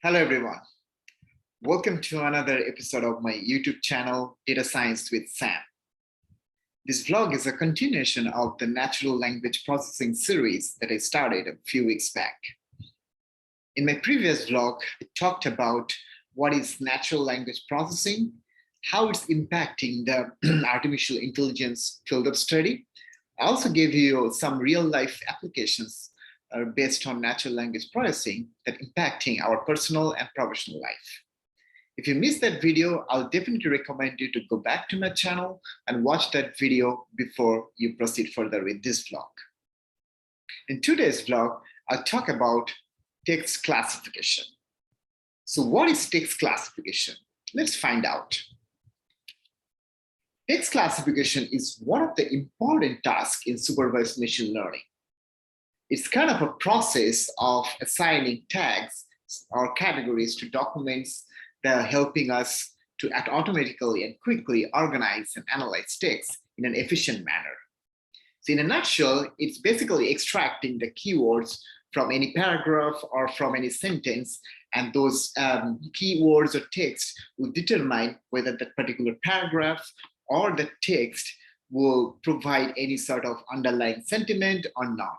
Hello, everyone. Welcome to another episode of my YouTube channel, Data Science with Sam. This vlog is a continuation of the natural language processing series that I started a few weeks back. In my previous vlog, I talked about what is natural language processing, how it's impacting the artificial intelligence field of study. I also gave you some real-life applications based on natural language processing that impacting our personal and professional life. If you missed that video, I'll definitely recommend you to go back to my channel and watch that video before you proceed further with this vlog. In today's vlog, I'll talk about text classification. So what is text classification? Let's find out. Text classification is one of the important tasks in supervised machine learning. It's kind of a process of assigning tags or categories to documents that are helping us to automatically and quickly organize and analyze text in an efficient manner. So in a nutshell, it's basically extracting the keywords from any paragraph or from any sentence, and those keywords or text will determine whether that particular paragraph or the text will provide any sort of underlying sentiment or not.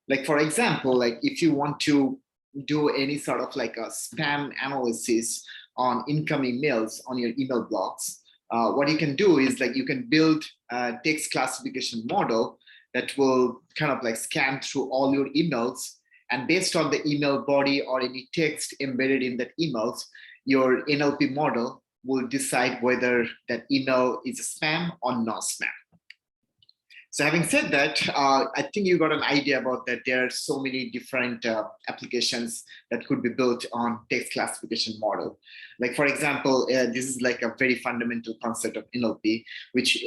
Like, for example, like if you want to do any sort of like a spam analysis on incoming mails on your email blocks, what you can do is like you can build a text classification model that will kind of like scan through all your emails, and based on the email body or any text embedded in that emails, your NLP model will decide whether that email is a spam or not spam. So having said that, I think you got an idea about that there are so many different applications that could be built on text classification model. Like, for example, this is like a very fundamental concept of NLP, which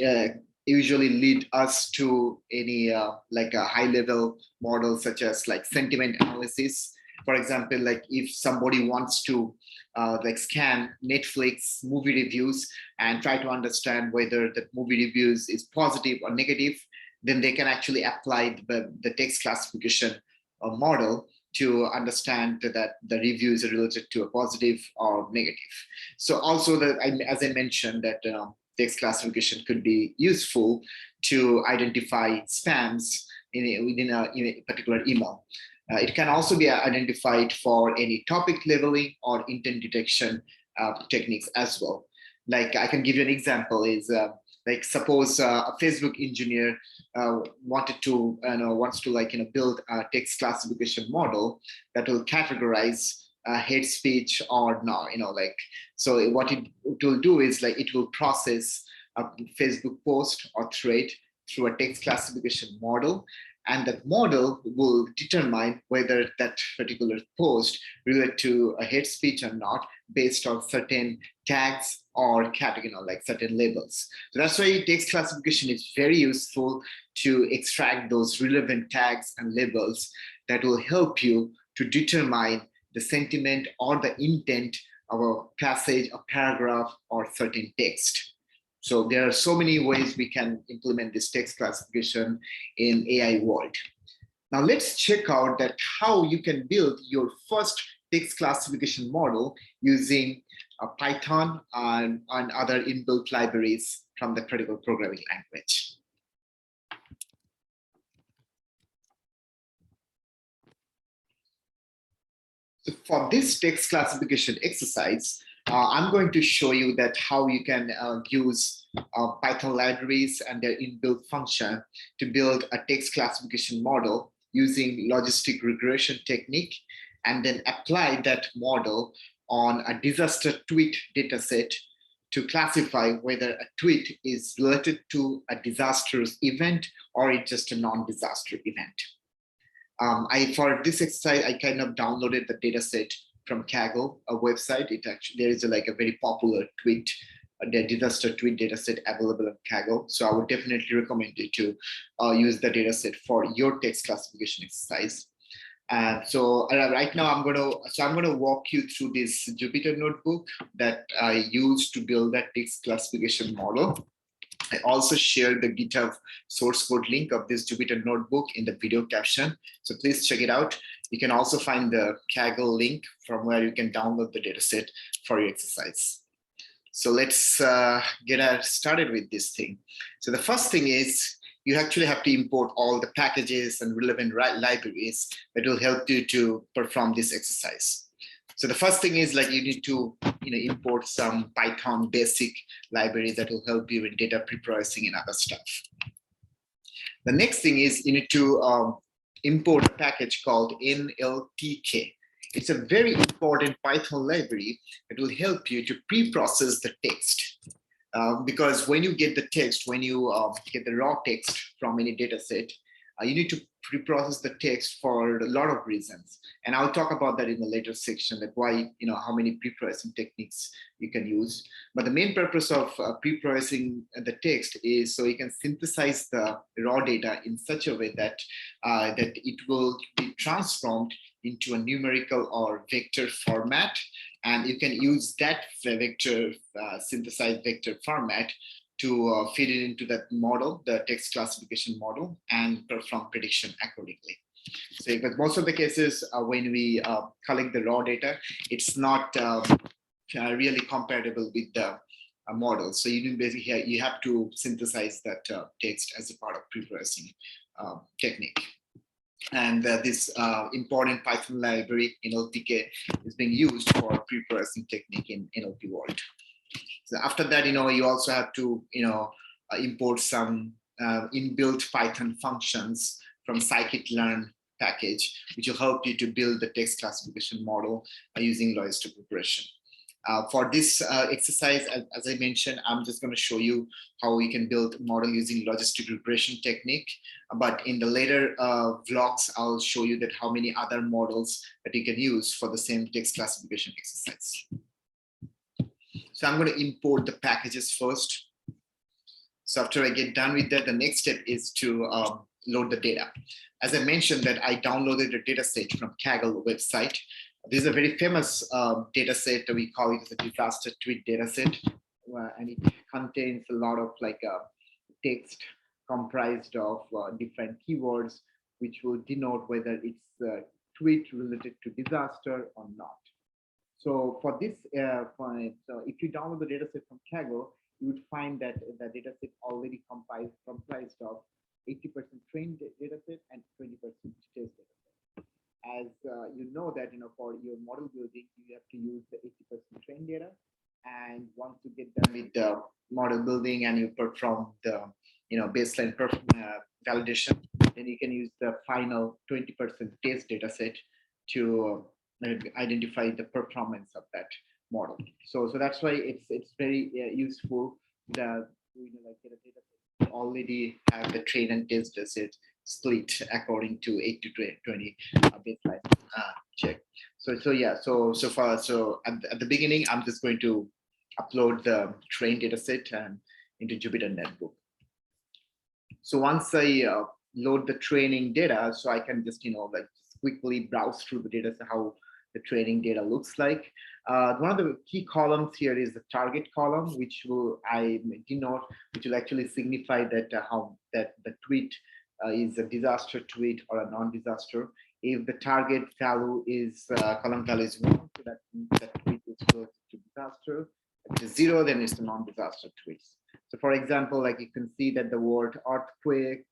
usually lead us to any like a high level model such as like sentiment analysis. For example, like if somebody wants to like scan Netflix movie reviews and try to understand whether that movie reviews is positive or negative, then they can actually apply the text classification model to understand that the reviews are related to a positive or negative. So also, as I mentioned, that text classification could be useful to identify spams within a particular email. It can also be identified for any topic labeling or intent detection techniques as well. Like, I can give you an example is like suppose a Facebook engineer wants to build a text classification model that will categorize hate speech or not, so what it will do is like it will process a Facebook post or thread through a text classification model, and that model will determine whether that particular post related to a hate speech or not based on certain tags or category, like certain labels. So that's why text classification is very useful to extract those relevant tags and labels that will help you to determine the sentiment or the intent of a passage, a paragraph, or certain text. So there are so many ways we can implement this text classification in AI world. Now let's check out that how you can build your first text classification model using Python and other inbuilt libraries from the critical programming language. So for this text classification exercise, I'm going to show you that how you can use Python libraries and their inbuilt function to build a text classification model using logistic regression technique, and then apply that model on a disaster tweet dataset to classify whether a tweet is related to a disastrous event or it's just a non-disaster event. For this exercise, I kind of downloaded the dataset from Kaggle, a website. There is a very popular tweet, the disaster tweet dataset available on Kaggle. So I would definitely recommend you to use the dataset for your text classification exercise. So right now I'm gonna walk you through this Jupyter Notebook that I used to build that text classification model. I also shared the GitHub source code link of this Jupyter Notebook in the video caption. So please check it out. You can also find the Kaggle link from where you can download the dataset for your exercise. So let's get started with this thing. So the first thing is you actually have to import all the packages and relevant libraries that will help you to perform this exercise. So the first thing is like you need to import some Python basic library that will help you in data preprocessing and other stuff. The next thing is you need to import a package called NLTK. It's a very important Python library that will help you to pre-process the text. Because when you get the text, when you get the raw text from any data set, you need to pre-process the text for a lot of reasons. And I'll talk about that in the later section, that why, how many pre-processing techniques you can use. But the main purpose of pre-processing the text is so you can synthesize the raw data in such a way that, that it will be transformed into a numerical or vector format. And you can use that vector, synthesized vector format to feed it into that model, the text classification model, and perform prediction accordingly. So, but most of the cases when we collect the raw data, it's not really compatible with the model. So you have to synthesize that text as a part of preprocessing technique. And this important Python library, NLTK, is being used for preprocessing technique in NLP world. So after that, you also have to, import some inbuilt Python functions from scikit-learn package, which will help you to build the text classification model using logistic regression. For this exercise, as I mentioned, I'm just going to show you how we can build a model using logistic regression technique. But in the later vlogs, I'll show you that how many other models that you can use for the same text classification exercise. So I'm going to import the packages first. So after I get done with that, the next step is to load the data. As I mentioned that I downloaded a data set from Kaggle website. This is a very famous data set that we call it as a disaster tweet data set. And it contains a lot of text comprised of different keywords, which will denote whether it's a tweet related to disaster or not. So for this, so if you download the dataset from Kaggle, you would find that the dataset already comprised of 80% trained dataset and 20% test dataset. As you know that for your model building, you have to use the 80% trained data, and once you get done with the model building and you perform the baseline validation, then you can use the final 20% test dataset to identify the performance of that model. So that's why it's very useful that get a data set already have the train and test dataset split according to 8 to 20 baseline check. So far at the beginning, I'm just going to upload the train dataset and into Jupyter Notebook. So once I load the training data, so I can just quickly browse through the data, so how the training data looks like. One of the key columns here is the target column, which will denote, which will actually signify that how that the tweet is a disaster tweet or a non-disaster. If the target value is column value is 1, so that means that tweet is close to disaster. If it is 0, then it's a non-disaster tweet. So for example, you can see that the word earthquake,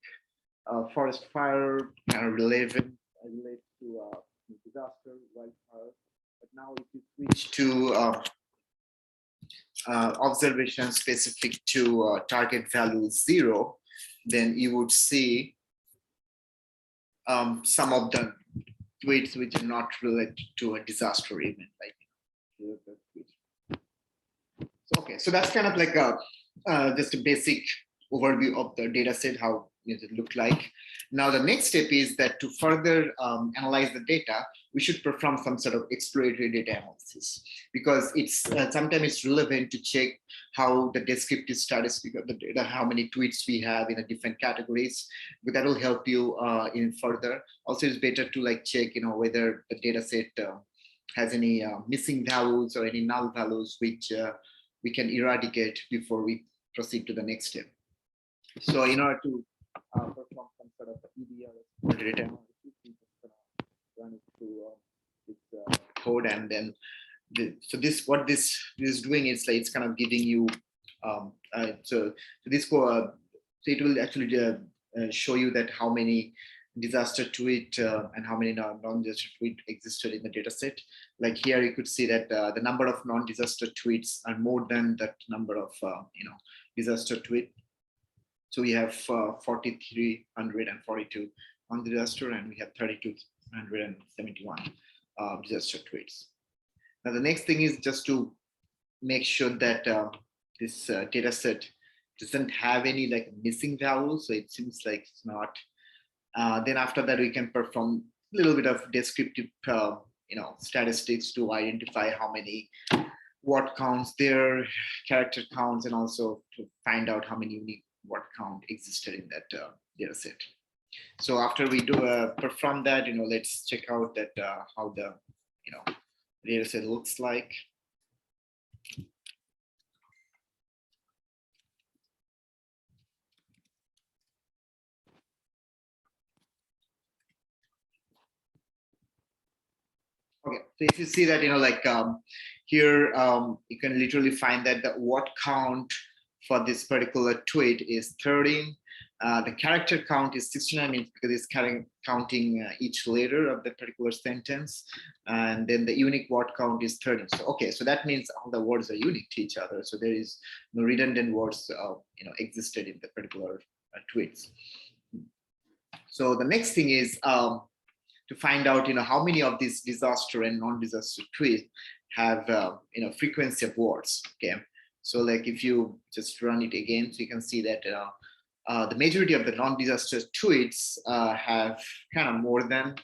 forest fire kind of relates to disaster, wildfire. But now if you switch to observation specific to target value 0, then you would see some of the tweets which are not related to a disaster event. Okay, so that's kind of like just a basic overview of the data set, how it look like. Now, the next step is that to further analyze the data, we should perform some sort of exploratory data analysis, because it's sometimes it's relevant to check how the descriptive statistic of the data, how many tweets we have in a different categories, but that will help you in further. Also, it's better to check, whether the data set has any missing values or any null values, which we can eradicate before we proceed to the next step. So in order to perform some sort of EDR data analysis, we just run it through this code, and then so this what this is doing is like it's kind of giving you so this so it will actually show you that how many disaster tweet and how many non-disaster tweet existed in the data set. Like here you could see that the number of non-disaster tweets are more than that number of disaster tweet. So we have 4,342 on disaster, and we have 3,271 disaster tweets. Now the next thing is just to make sure that this data set doesn't have any like missing values. So it seems like it's not. Then after that, we can perform a little bit of descriptive statistics to identify how many word counts there, character counts, and also to find out how many unique word count existed in that data set. So after we do perform that, let's check out that how the data set looks like. Okay, so if you see that, here, you can literally find that the word count for this particular tweet is 13. The character count is 69, because it's counting each letter of the particular sentence. And then the unique word count is 13. So, okay, so that means all the words are unique to each other. So there is no redundant words, existed in the particular tweets. So the next thing is, to find out, how many of these disaster and non-disaster tweets have, frequency of words. Okay, so like if you just run it again, so you can see that the majority of the non-disaster tweets have kind of more than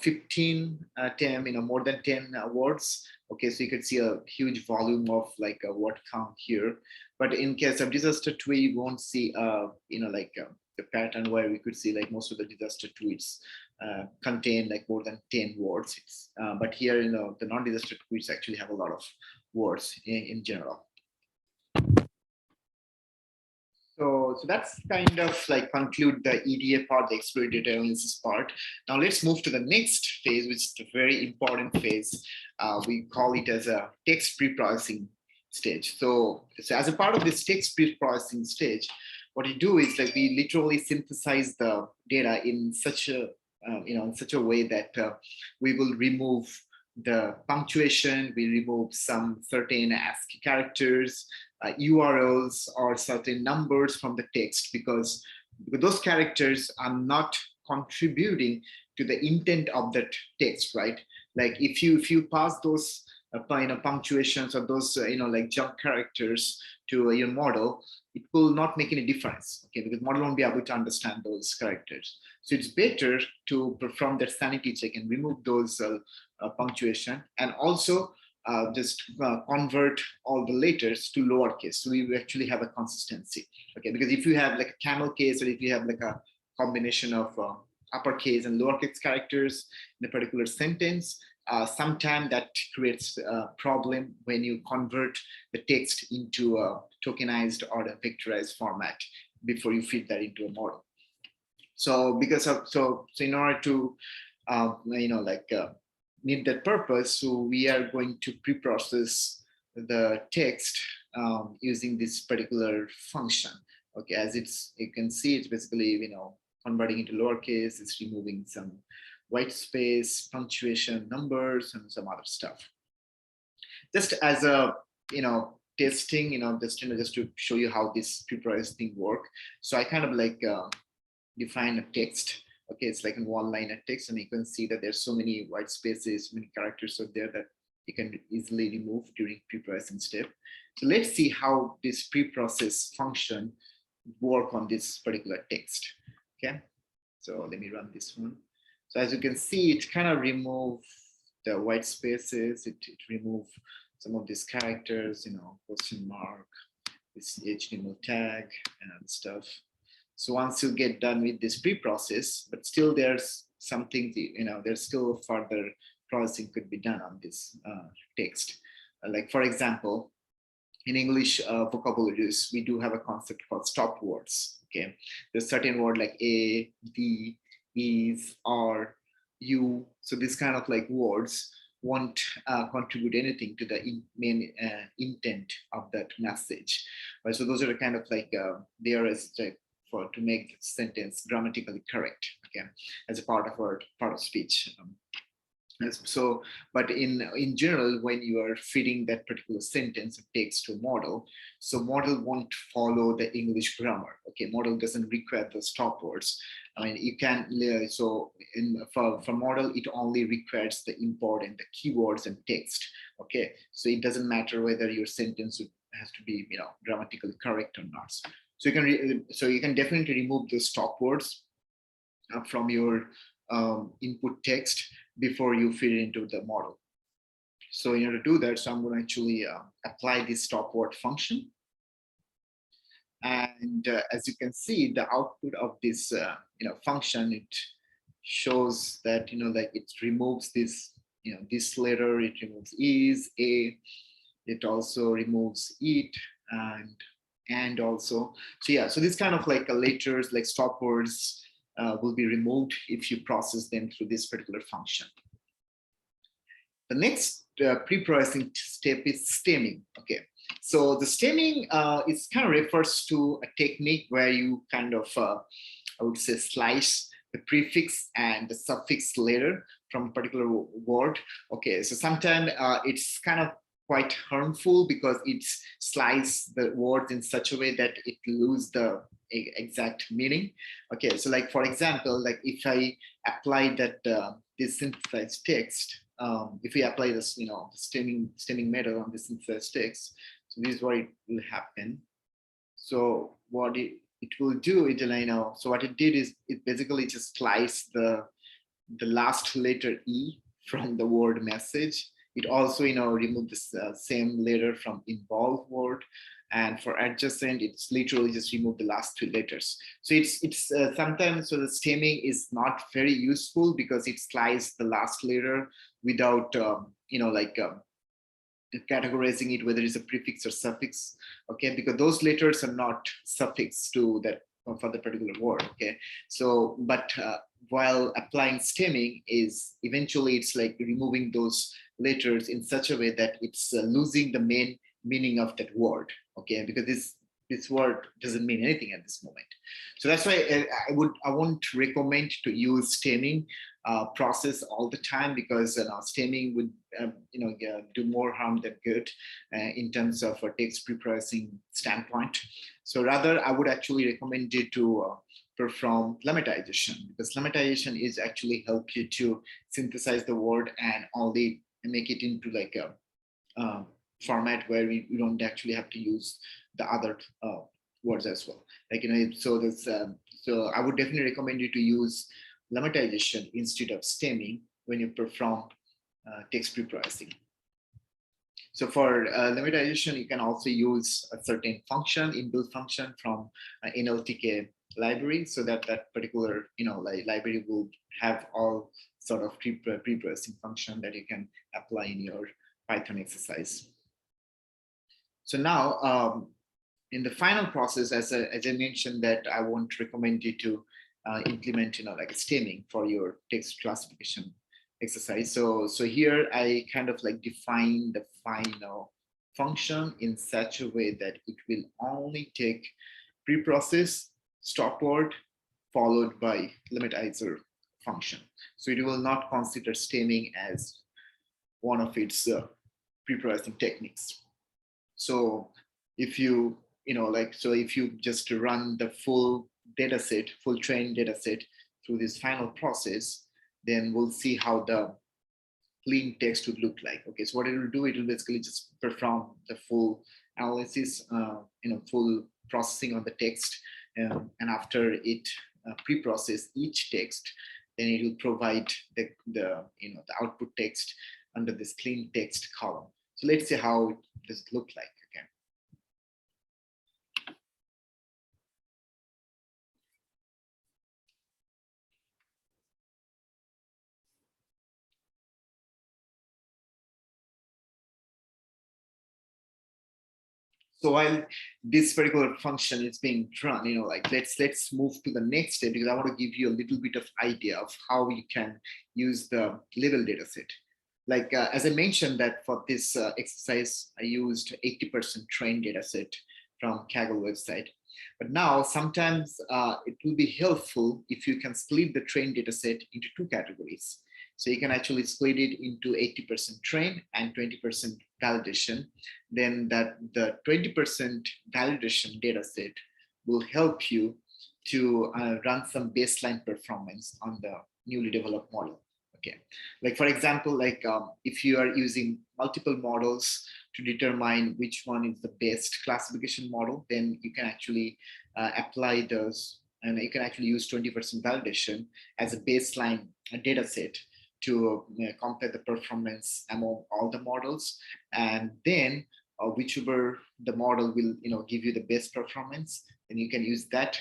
15, 10, more than 10 words. Okay, so you could see a huge volume of like a word count here. But in case of disaster tweet, you won't see, the pattern where we could see like most of the disaster tweets contain like more than 10 words. But here, the non-disaster tweets actually have a lot of words in general. So that's kind of like conclude the EDA part, the exploratory data analysis part. Now let's move to the next phase, which is a very important phase. We call it as a text preprocessing stage. So as a part of this text preprocessing stage, what you do is like we literally synthesize the data in such a in such a way that we will remove the punctuation, we remove some certain ASCII characters, URLs, or certain numbers from the text, because those characters are not contributing to the intent of that text, right? Like if you pass those punctuations or those like jump characters to your model, it will not make any difference, okay, because model won't be able to understand those characters. So it's better to perform that sanity check and remove those punctuation, and also just convert all the letters to lowercase. So we actually have a consistency, okay? Because if you have like a camel case, or if you have like a combination of uppercase and lowercase characters in a particular sentence, sometimes that creates a problem when you convert the text into a tokenized or a vectorized format before you feed that into a model. So because of so in order to meet that purpose, so we are going to pre-process the text using this particular function. Okay, as you can see, it's basically converting into lowercase. It's removing some white space, punctuation, numbers, and some other stuff. Just as a testing, just to show you how this pre-processing work. So I kind of like define a text. Okay, it's like a one-liner text, and you can see that there's so many white spaces, many characters out there that you can easily remove during pre-processing step. So let's see how this pre-process function work on this particular text. Okay, so let me run this one. So as you can see, it kind of remove the white spaces. It remove some of these characters, question mark, this HTML tag, and other stuff. So once you get done with this pre-process, but still there's something, there's still further processing could be done on this text. Like for example, in English vocabularies, we do have a concept called stop words. Okay, there's certain word like a, the, is, are, so this kind of like words won't contribute anything to the main intent of that message. Right? So those are the kind of like there is like for to make the sentence grammatically correct, okay, as a part of our part of speech. So, but in general, when you are feeding that particular sentence of text to a model, so model won't follow the English grammar. Okay, model doesn't require the stop words. I mean, you can so for model, it only requires the important the keywords and text. Okay, so it doesn't matter whether your sentence has to be grammatically correct or not. So you can definitely remove the stop words from your input text before you feed it into the model. So in order to do that, so I'm going to actually apply this stop word function. And as you can see, the output of this function, it shows that like it removes this this letter, it removes is a, it also removes it and also, so yeah, so this kind of like letters like stop words will be removed if you process them through this particular function. The next pre-processing step is stemming. Okay, so the stemming is kind of refers to a technique where you kind of, I would say, slice the prefix and the suffix letter from a particular word. Okay, so sometimes it's kind of quite harmful because it slices the words in such a way that it loses the exact meaning. Okay, so like for example, like if I apply that this synthesized text, if we apply this stemming method on this synthesized text, so this is what it will happen. So what it will do, so what it did is it basically just sliced the last letter E from the word message. It also removed this same letter from involved word, and for adjacent it's literally just remove the last two letters. So it's sometimes, so the stemming is not very useful because it slices the last letter without categorizing it whether it's a prefix or suffix. Okay, because those letters are not suffix to that for the particular word. Okay, so but while applying stemming is eventually it's like removing those letters in such a way that it's losing the main meaning of that word. Okay, because this word doesn't mean anything at this moment. So that's why I won't recommend to use stemming process all the time, because stemming would do more harm than good in terms of a text preprocessing standpoint. So rather, I would actually recommend you to perform lemmatization, because lemmatization is actually help you to synthesize the word and only make it into like a format where we don't actually have to use the other words as well. Like so this so I would definitely recommend you to use lemmatization instead of stemming when you perform text preprocessing. So for lemmatization, you can also use a certain function, inbuilt function from NLTK library, so that particular library will have all sort of preprocessing function that you can apply in your Python exercise. So now in the final process, as I mentioned, that I won't recommend you to implement like stemming for your text classification exercise. So here I kind of like define the final function in such a way that it will only take preprocess stop word followed by limitizer function. So it will not consider stemming as one of its preprocessing techniques. So if you if you just run the full data set, full trained data set through this final process, then we'll see how the clean text would look like. Okay, so what it will do, it will basically just perform the full analysis, full processing on the text, and after it pre-process each text, then it will provide the output text under this clean text column. So let's see how does it look like. So while this particular function is being run, like let's move to the next step, because I want to give you a little bit of idea of how you can use the level data set. Like as I mentioned that for this exercise, I used 80% trained data set from Kaggle website. But now sometimes it will be helpful if you can split the trained data set into two categories. So you can actually split it into 80% train and 20% validation. Then the 20% validation data set will help you to run some baseline performance on the newly developed model. Okay, like for example, like if you are using multiple models to determine which one is the best classification model, then you can actually apply those, and you can actually use 20% validation as a baseline data set to compare the performance among all the models, and then whichever the model will give you the best performance, then you can use that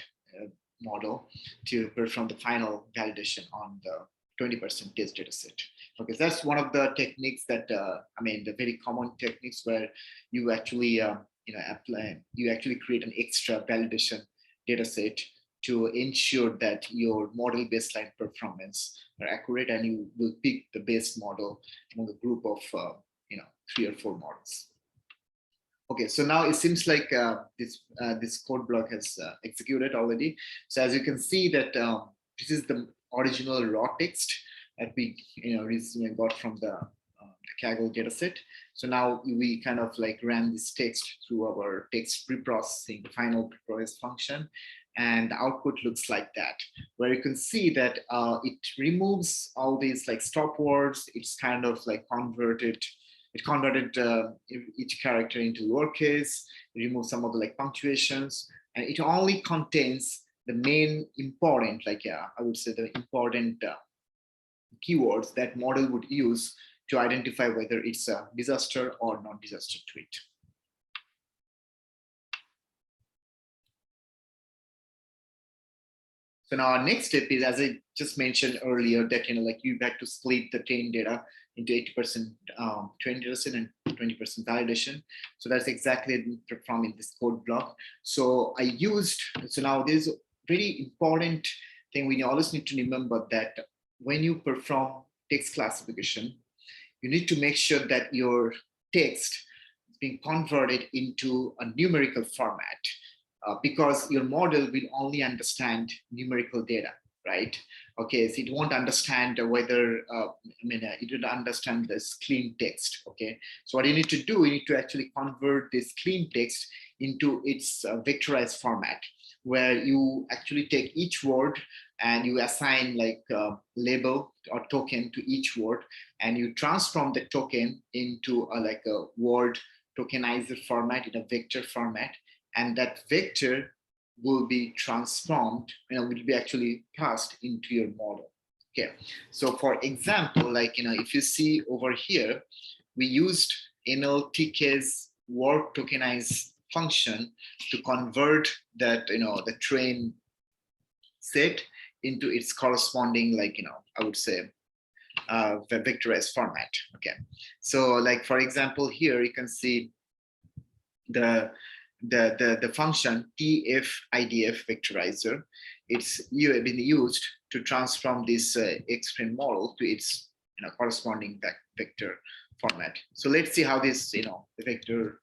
model to perform the final validation on the 20% test data set. Okay, so that's one of the techniques that the very common techniques where you actually you actually create an extra validation data set to ensure that your model baseline performance are accurate, and you will pick the best model among a group of 3 or 4 models. Okay, so now it seems like this code block has executed already. So as you can see that this is the original raw text that we recently got from the Kaggle dataset. So now we kind of like ran this text through our text preprocessing, the final preprocess function, and the output looks like that, where you can see that it removes all these like stop words. It's kind of like converted each character into lowercase, remove some of the like punctuations, and it only contains the main important, I would say the important keywords that model would use to identify whether it's a disaster or non-disaster tweet. So now our next step is, as I just mentioned earlier, that you had to split the trained data into 80% trained data set and 20% validation. So that's exactly from in this code block. So now there's a very important thing we always need to remember, that when you perform text classification, you need to make sure that your text is being converted into a numerical format. Because your model will only understand numerical data, right? Okay, so it won't understand whether, it would understand this clean text, okay? So what you need to do, you need to actually convert this clean text into its vectorized format, where you actually take each word and you assign like a label or token to each word, and you transform the token into a word tokenizer format, in a vector format. And that vector will be transformed, will be actually passed into your model. Okay, so for example, if you see over here, we used NLTK's word tokenize function to convert that, the train set into its corresponding, I would say, the vectorized format. Okay, so for example, here you can see the function tfidf vectorizer. It's been used to transform this X-train model to its corresponding vector format. So let's see how this the vector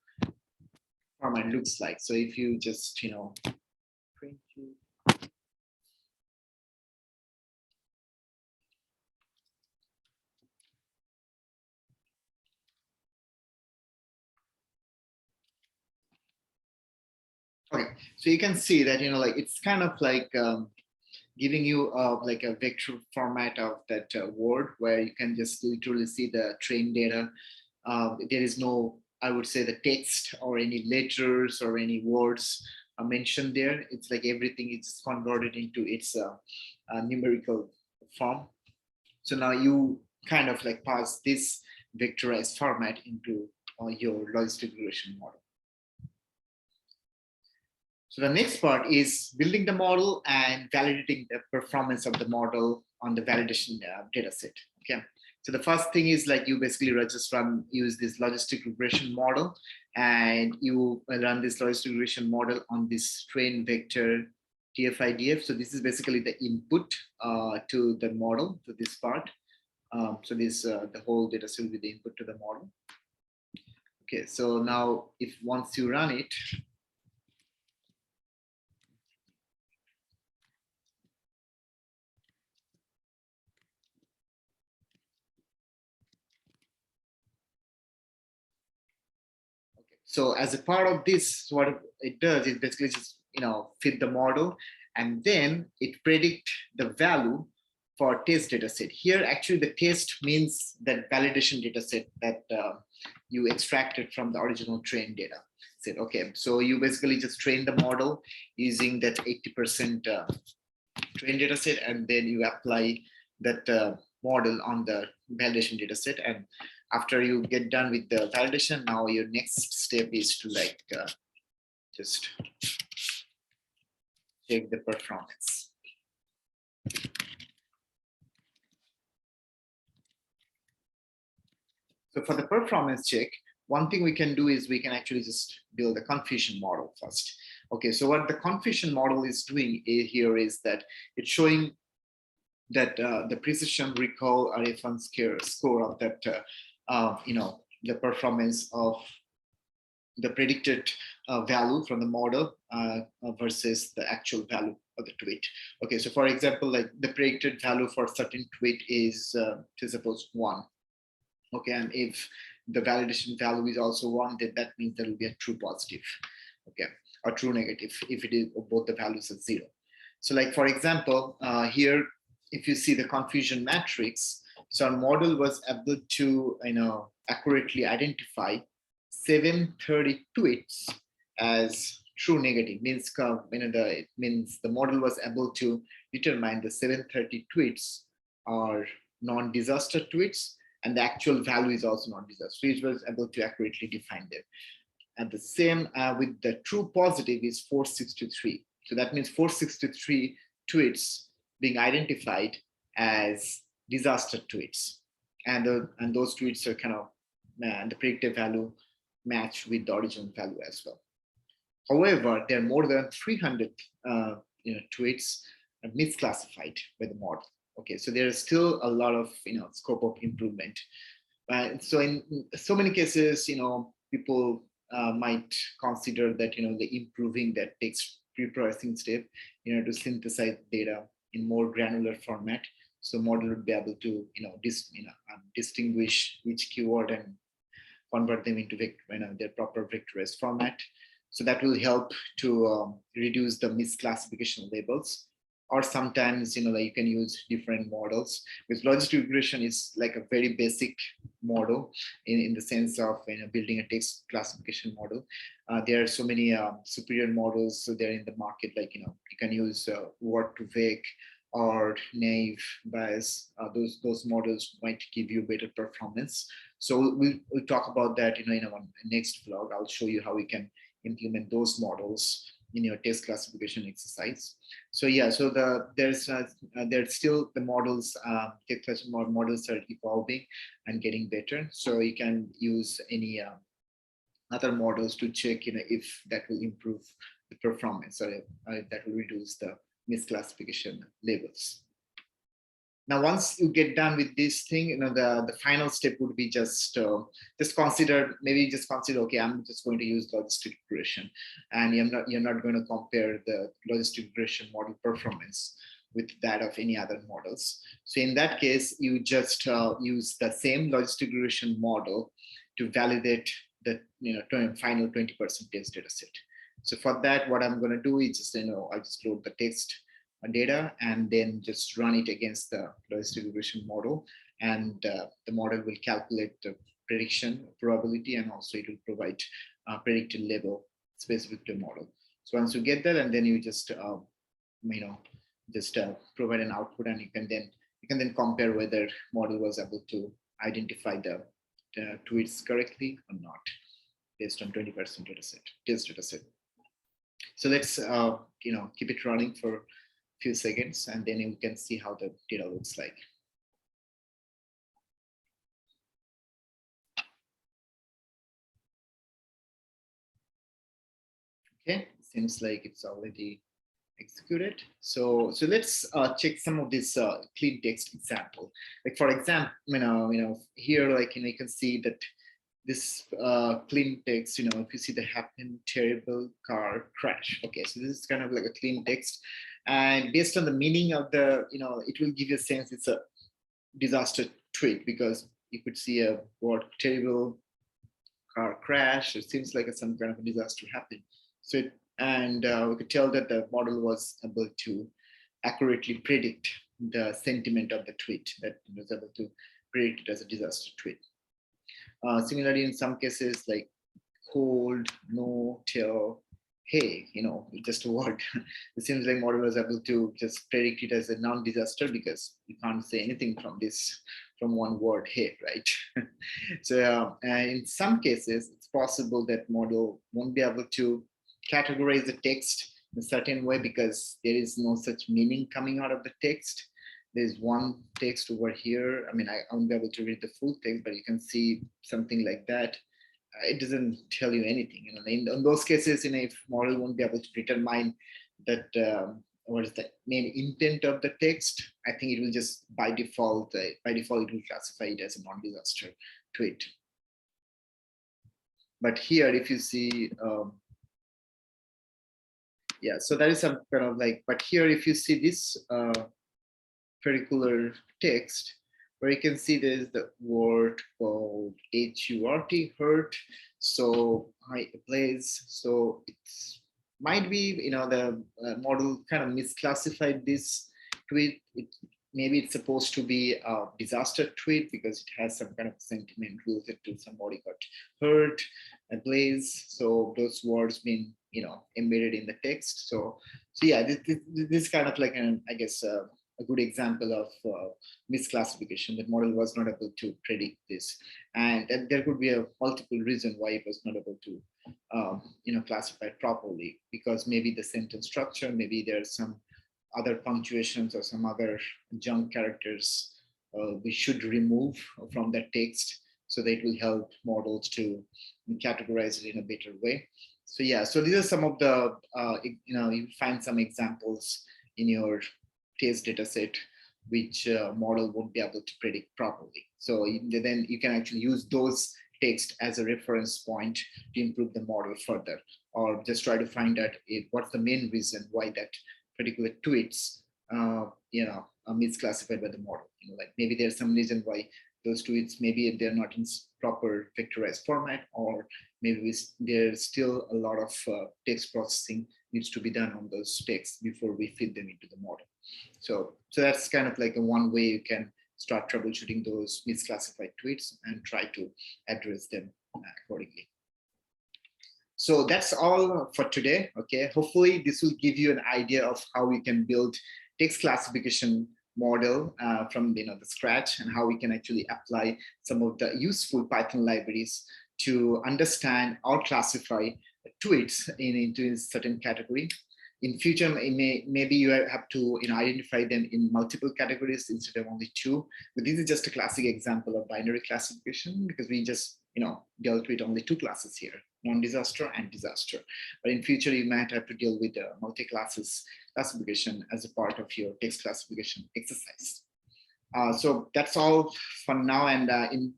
format looks like. So if you just print it. Okay, so you can see that it's kind of like giving you like a vector format of that word, where you can just literally see the train data. There is no, I would say, the text or any letters or any words mentioned there. It's like everything is converted into its numerical form. So now you kind of like pass this vectorized format into your logistic regression model. So the next part is building the model and validating the performance of the model on the validation data set. Okay, So the first thing is like you basically just use this logistic regression model, and you run this logistic regression model on this train vector TF-IDF. So this is basically the input to the model, to this part. So this the whole data set will be the input to the model. Okay, so now if once you run it, so as a part of this, what it does is basically just fit the model, and then it predict the value for test data set. Here, actually, the test means that validation data set that you extracted from the original train data set. Okay, so you basically just train the model using that 80% train data set, and then you apply that model on the validation data set. And after you get done with the validation, now your next step is to just check the performance. So for the performance check, one thing we can do is we can actually just build a confusion model first. Okay, so what the confusion model is doing here is that it's showing that the precision, recall, RFN score of that, the performance of the predicted value from the model versus the actual value of the tweet. Okay, so for example, like the predicted value for a certain tweet is, to suppose 1. Okay, and if the validation value is also 1, then that means there will be a true positive, okay, or true negative if it is both the values are 0. So like, for example, here, if you see the confusion matrix, so our model was able to, accurately identify 730 tweets as true negative, means, it means the model was able to determine the 730 tweets are non-disaster tweets, and the actual value is also non-disaster. So it was able to accurately define them. And the same with the true positive is 463. So that means 463 tweets being identified as disaster tweets. And those tweets are kind of, the predicted value match with the original value as well. However, there are more than 300 tweets misclassified by the model. Okay, so there is still a lot of scope of improvement. So in so many cases, people might consider that the improving that text preprocessing step, to synthesize data in more granular format. So model would be able to distinguish which keyword and convert them into their proper vectorized format. So that will help to reduce the misclassification labels. Or sometimes, like you can use different models. With logistic regression is like a very basic model in the sense of building a text classification model. There are so many superior models, so they're in the market. Like you can use word2vec or naive bias. Those models might give you better performance. So we'll talk about that in our next vlog. I'll show you how we can implement those models in your test classification exercise. So yeah, so there's still the models, text models are evolving and getting better. So you can use any other models to check if that will improve the performance, or that will reduce the misclassification labels. Now, once you get done with this thing, the final step would be just consider, okay, I'm just going to use logistic regression, and you're not going to compare the logistic regression model performance with that of any other models. So in that case, you just use the same logistic regression model to validate the final 20% test data set. So for that, what I'm going to do is just I just load the text data and then just run it against the logistic regression model, and the model will calculate the prediction probability, and also it will provide predicted label specific to model. So once you get that, and then you just provide an output, and you can then compare whether model was able to identify the tweets correctly or not based on 20% test data set. So let's keep it running for few seconds, and then you can see how the data looks like. Okay, seems like it's already executed. So let's check some of this clean text example. Like for example, here, like you can see that this clean text. If you see the happened terrible car crash. Okay, so this is kind of like a clean text, and based on the meaning of the, it will give you a sense it's a disaster tweet, because you could see a word terrible car crash. It seems like some kind of a disaster happened. So we could tell that the model was able to accurately predict the sentiment of the tweet, that it was able to predict it as a disaster tweet. Similarly, in some cases like cold, no, tell, hey, just a word. It seems like model was able to just predict it as a non-disaster, because you can't say anything from one word, hey, right? So in some cases, it's possible that model won't be able to categorize the text in a certain way, because there is no such meaning coming out of the text. There's one text over here. I mean, I won't be able to read the full text, but you can see something like that. It doesn't tell you anything. In those cases, if model won't be able to determine that what is the main intent of the text, I think it will just by default it will classify it as a non-disaster tweet. But here, if you see, yeah, so that is some kind of like. But here, if you see this particular text, where you can see there's the word called HURT, hurt. So I plays. So it might be, the model kind of misclassified this tweet. Maybe it's supposed to be a disaster tweet, because it has some kind of sentiment related to somebody got hurt, ablaze. So those words being, embedded in the text. So yeah, this kind of like I guess a good example of misclassification. The model was not able to predict this, and there could be a multiple reason why it was not able to classify it properly, because maybe the sentence structure, maybe there's some other punctuations or some other junk characters we should remove from that text, so that it will help models to categorize it in a better way. So yeah, so these are some of the you find some examples in your test data set which model won't be able to predict properly. So then you can actually use those text as a reference point to improve the model further, or just try to find out what's the main reason why that particular tweets are misclassified by the model. Like maybe there's some reason why those tweets, maybe they're not in proper vectorized format, or maybe there's still a lot of text processing needs to be done on those texts before we feed them into the model. So that's kind of like a one way you can start troubleshooting those misclassified tweets and try to address them accordingly. So that's all for today. Okay, hopefully this will give you an idea of how we can build text classification model from the scratch, and how we can actually apply some of the useful Python libraries to understand or classify tweets into a certain category. In future, maybe you have to identify them in multiple categories instead of only two. But this is just a classic example of binary classification, because we just dealt with only two classes here, non-disaster and disaster. But in future, you might have to deal with the multi-classes classification as a part of your text classification exercise. So that's all for now, and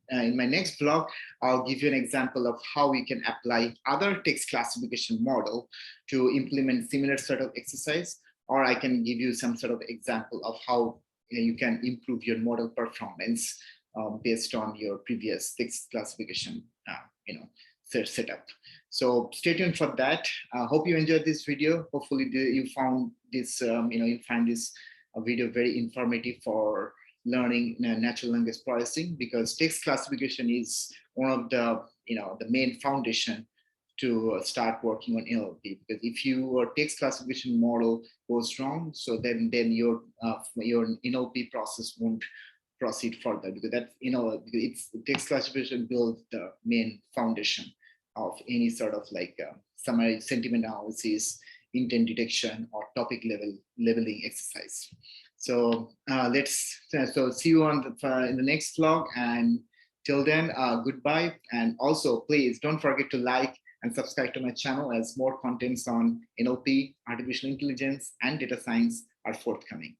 in my next vlog, I'll give you an example of how we can apply other text classification model to implement similar sort of exercise, or I can give you some sort of example of how you can improve your model performance based on your previous text classification setup. So stay tuned for that. Hope you enjoyed this video. Hopefully you found this you find this video very informative for learning natural language processing, because text classification is one of the the main foundation to start working on NLP. Because if your text classification model goes wrong, so then your NLP process won't proceed further, because that's it's text classification builds the main foundation of any sort of like summary, sentiment analysis, intent detection, or topic leveling exercise. So so see you on in the next vlog, and till then, goodbye. And also, please don't forget to like and subscribe to my channel as more contents on NLP, artificial intelligence, and data science are forthcoming.